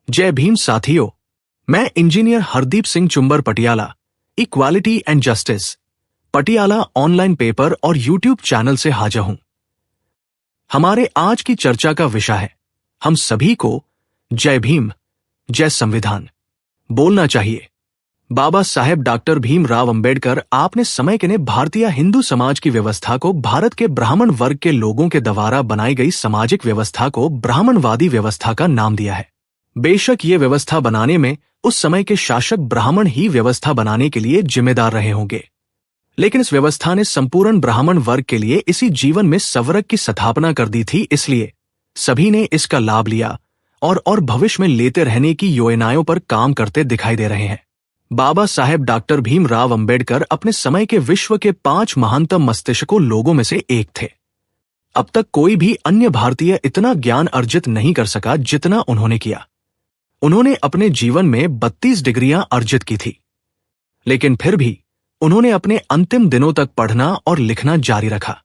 जय भीम साथियों, मैं engineer Hardeep Singh Chumber Patiala, equality and justice Patiala online paper और यूट्यूब चैनल से हाजिर हूं। हमारे आज की चर्चा का विषय है, हम सभी को जय भीम, जय संविधान बोलना चाहिए। बाबा साहेब डॉक्टर भीमराव अंबेडकर आपने समय के ने भारतीय हिंदू समाज की व्यवस्था को भारत के ब्राह्मण वर्ग के लोगों के द्वारा बनाई गई सामाजिक व्यवस्था को ब्राह्मणवादी व्यवस्था का नाम दिया है। बेशक ये व्यवस्था बनाने में उस समय के शासक ब्राह्मण ही व्यवस्था बनाने के लिए जिम्मेदार रहे होंगे, लेकिन इस व्यवस्था ने संपूर्ण ब्राह्मण वर्ग के लिए इसी जीवन में स्वर्ग की स्थापना कर दी थी। इसलिए सभी ने इसका लाभ लिया और भविष्य में लेते रहने की योजनाओं पर काम करते दिखाई दे रहे हैं। बाबा साहेब डॉक्टर भीमराव अंबेडकर अपने समय के विश्व के 5 महानतम मस्तिष्कों लोगों में से एक थे। अब तक कोई भी अन्य भारतीय इतना ज्ञान अर्जित नहीं कर सका जितना उन्होंने किया। उन्होंने अपने जीवन में 32 डिग्रियां अर्जित की थी, लेकिन फिर भी उन्होंने अपने अंतिम दिनों तक पढ़ना और लिखना जारी रखा।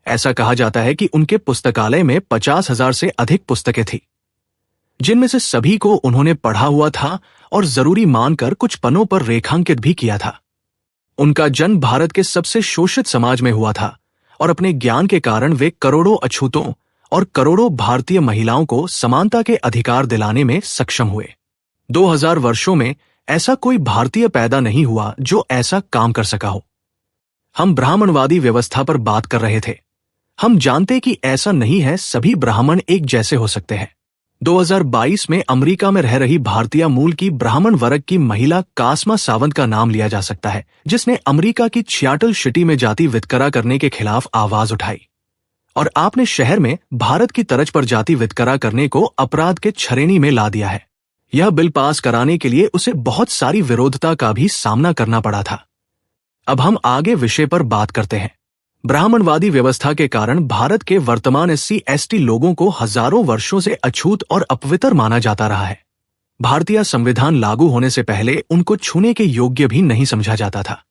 ऐसा कहा जाता है कि उनके पुस्तकालय में 50,000 से अधिक पुस्तकें थी, जिनमें से सभी को उन्होंने पढ़ा हुआ था और जरूरी मानकर कुछ पन्नों पर रेखांकित भी किया था। उनका जन्म भारत के सबसे शोषित समाज में हुआ था और अपने ज्ञान के कारण वे करोड़ों अछूतों और करोड़ों भारतीय महिलाओं को समानता के अधिकार दिलाने में सक्षम हुए। 2000 वर्षों में ऐसा कोई भारतीय पैदा नहीं हुआ जो ऐसा काम कर सका हो। हम ब्राह्मणवादी व्यवस्था पर बात कर रहे थे। हम जानते कि ऐसा नहीं है, सभी ब्राह्मण एक जैसे हो सकते हैं। 2022 में अमेरिका में रह रही भारतीय मूल की ब्राह्मण वर्ग की महिला कासमा सावंत का नाम लिया जा सकता है, जिसने अमेरिका की सियाटल सिटी में जाति वितकरा करने के खिलाफ आवाज उठाई और आपने शहर में भारत की तर्ज पर जाति वितकरा करने को अपराध के श्रेणी में ला दिया है। यह बिल पास कराने के लिए उसे बहुत सारी विरोधता का भी सामना करना पड़ा था। अब हम आगे विषय पर बात करते हैं। ब्राह्मणवादी व्यवस्था के कारण भारत के वर्तमान SC/ST लोगों को हजारों वर्षों से अछूत और अपवित्र माना जाता रहा है। भारतीय संविधान लागू होने से पहले उनको छूने के योग्य भी नहीं समझा जाता था।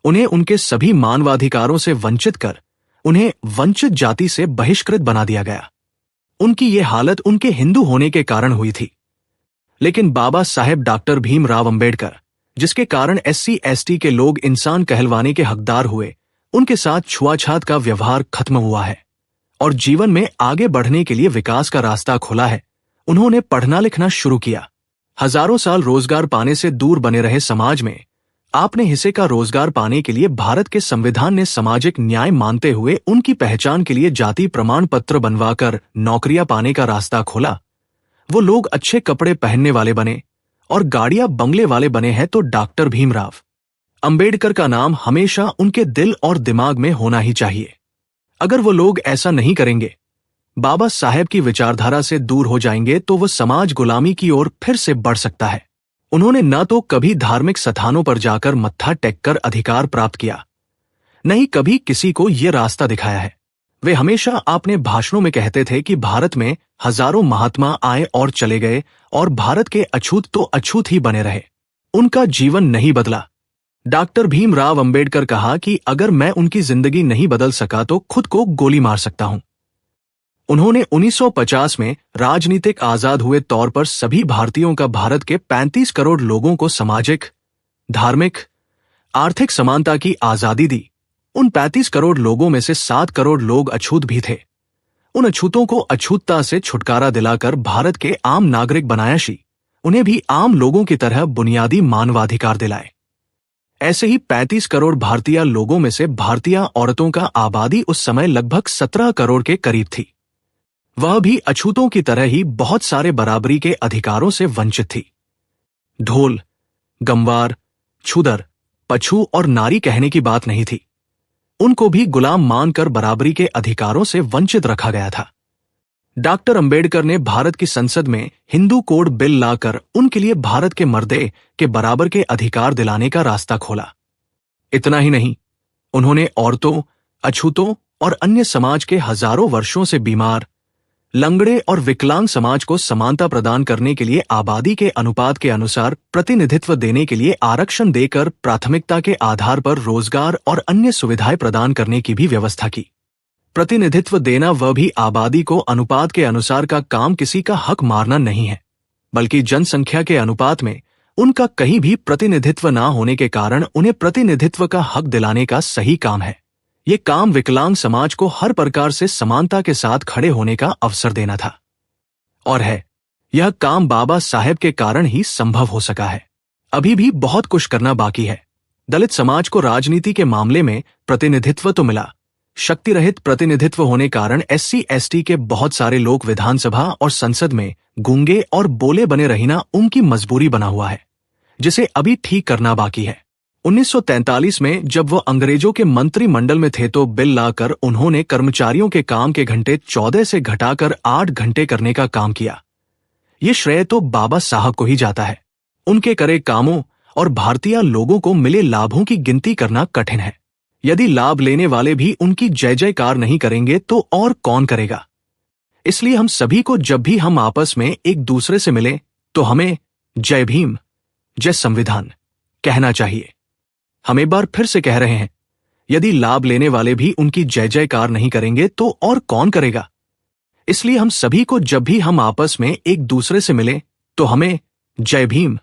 उन्हें उनके सभी मानवाधिकारों से वंचित कर उन्हें वंचित जाति से बहिष्कृत बना दिया गया। उनकी ये हालत उनके हिंदू होने के कारण हुई थी, लेकिन बाबा साहेब डॉक्टर भीमराव अंबेडकर, जिसके कारण SC/ST के लोग इंसान कहलवाने के हकदार हुए, उनके साथ छुआछात का व्यवहार खत्म हुआ है और जीवन में आगे बढ़ने के लिए विकास का रास्ता खुला है। उन्होंने पढ़ना लिखना शुरू किया। हजारों साल रोजगार पाने से दूर बने रहे समाज में आपने हिस्से का रोजगार पाने के लिए भारत के संविधान ने सामाजिक न्याय मानते हुए उनकी पहचान के लिए जाति प्रमाण पत्र बनवाकर नौकरियां पाने का रास्ता खोला। वो लोग अच्छे कपड़े पहनने वाले बने और गाड़ियां बंगले वाले बने हैं, तो डॉक्टर भीमराव अंबेडकर का नाम हमेशा उनके दिल और दिमाग में होना ही चाहिए। अगर वो लोग ऐसा नहीं करेंगे, बाबा साहेब की विचारधारा से दूर हो जाएंगे, तो वो समाज गुलामी की ओर फिर से बढ़ सकता है। उन्होंने न तो कभी धार्मिक स्थानों पर जाकर मत्था टेककर अधिकार प्राप्त किया, नहीं कभी किसी को ये रास्ता दिखाया है। वे हमेशा अपने भाषणों में कहते थे कि भारत में हजारों महात्मा आए और चले गए और भारत के अछूत तो अछूत ही बने रहे। उनका जीवन नहीं बदला। डॉक्टर भीमराव अंबेडकर कहा कि अगर मैं उनकी जिंदगी नहीं बदल सका तो खुद को गोली मार सकता हूं। उन्होंने 1950 में राजनीतिक आजाद हुए तौर पर सभी भारतीयों का भारत के 35 करोड़ लोगों को सामाजिक, धार्मिक, आर्थिक समानता की आजादी दी। उन 35 करोड़ लोगों में से 7 करोड़ लोग अछूत भी थे। उन अछूतों को अछूतता से छुटकारा दिलाकर भारत के आम नागरिक बनाया शी उन्हें भी आम लोगों की तरह बुनियादी मानवाधिकार दिलाए। ऐसे ही 35 करोड़ भारतीय लोगों में से भारतीय औरतों का आबादी उस समय लगभग 17 करोड़ के करीब थी। वह भी अछूतों की तरह ही बहुत सारे बराबरी के अधिकारों से वंचित थी। ढोल, गंवार, छुदर, पछू और नारी कहने की बात नहीं थी। उनको भी गुलाम मानकर बराबरी के अधिकारों से वंचित रखा गया था। डॉक्टर अंबेडकर ने भारत की संसद में हिंदू कोड बिल लाकर उनके लिए भारत के मर्दे के बराबर के अधिकार दिलाने का रास्ता खोला। इतना ही नहीं, उन्होंने औरतों, अछूतों और अन्य समाज के हजारों वर्षों से बीमार, लंगड़े और विकलांग समाज को समानता प्रदान करने के लिए आबादी के अनुपात के अनुसार प्रतिनिधित्व देने के लिए आरक्षण देकर प्राथमिकता के आधार पर रोजगार और अन्य सुविधाएं प्रदान करने की भी व्यवस्था की। प्रतिनिधित्व देना वह भी आबादी को अनुपात के अनुसार का काम, किसी का हक मारना नहीं है। बल्कि जनसंख्या के अनुपात में उनका कहीं भी प्रतिनिधित्व ना होने के कारण उन्हें प्रतिनिधित्व का हक दिलाने का सही काम है। ये काम विकलांग समाज को हर प्रकार से समानता के साथ खड़े होने का अवसर देना था, और है। यह काम बाबा साहेब के कारण ही संभव हो सका है। अभी भी बहुत कुछ करना बाकी है। दलित समाज को राजनीति के मामले में प्रतिनिधित्व तो मिला, शक्ति रहित प्रतिनिधित्व होने कारण SC/ST के बहुत सारे लोग विधानसभा और संसद में गूंगे और बोले बने रहना उनकी मजबूरी बना हुआ है, जिसे अभी ठीक करना बाकी है। 1943 में जब वो अंग्रेजों के मंत्रिमंडल में थे तो बिल लाकर उन्होंने कर्मचारियों के काम के घंटे 14 से घटाकर 8 घंटे करने का काम किया। ये श्रेय तो बाबा साहब को ही जाता है। उनके करे कामों और भारतीय लोगों को मिले लाभों की गिनती करना कठिन है। यदि लाभ लेने वाले भी उनकी जय जयकार नहीं करेंगे तो और कौन करेगा। इसलिए हम सभी को जब भी हम आपस में एक दूसरे से मिले तो हमें जय भीम, जय संविधान कहना चाहिए। हम एक बार फिर से कह रहे हैं, यदि लाभ लेने वाले भी उनकी जय जयकार नहीं करेंगे तो और कौन करेगा। इसलिए हम सभी को जब भी हम आपस में एक दूसरे से मिले तो हमें जय भीम,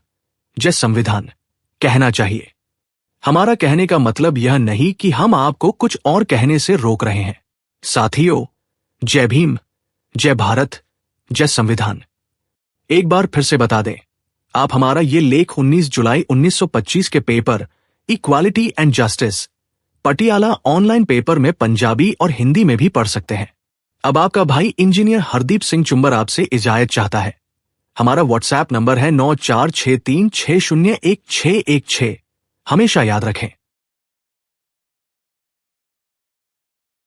जय संविधान कहना चाहिए। हमारा कहने का मतलब यह नहीं कि हम आपको कुछ और कहने से रोक रहे हैं। साथियों, जय भीम, जय भारत, जय संविधान। एक बार फिर से बता दें, आप हमारा ये लेख 19 जुलाई 1925 के paper equality and justice Patiala online paper में पंजाबी और हिंदी में भी पढ़ सकते हैं। अब आपका भाई इंजीनियर हरदीप सिंह चुंबर आपसे इजाजत चाहता है। हमारा व्हाट्सएप नंबर है 9463601616। हमेशा याद रखें।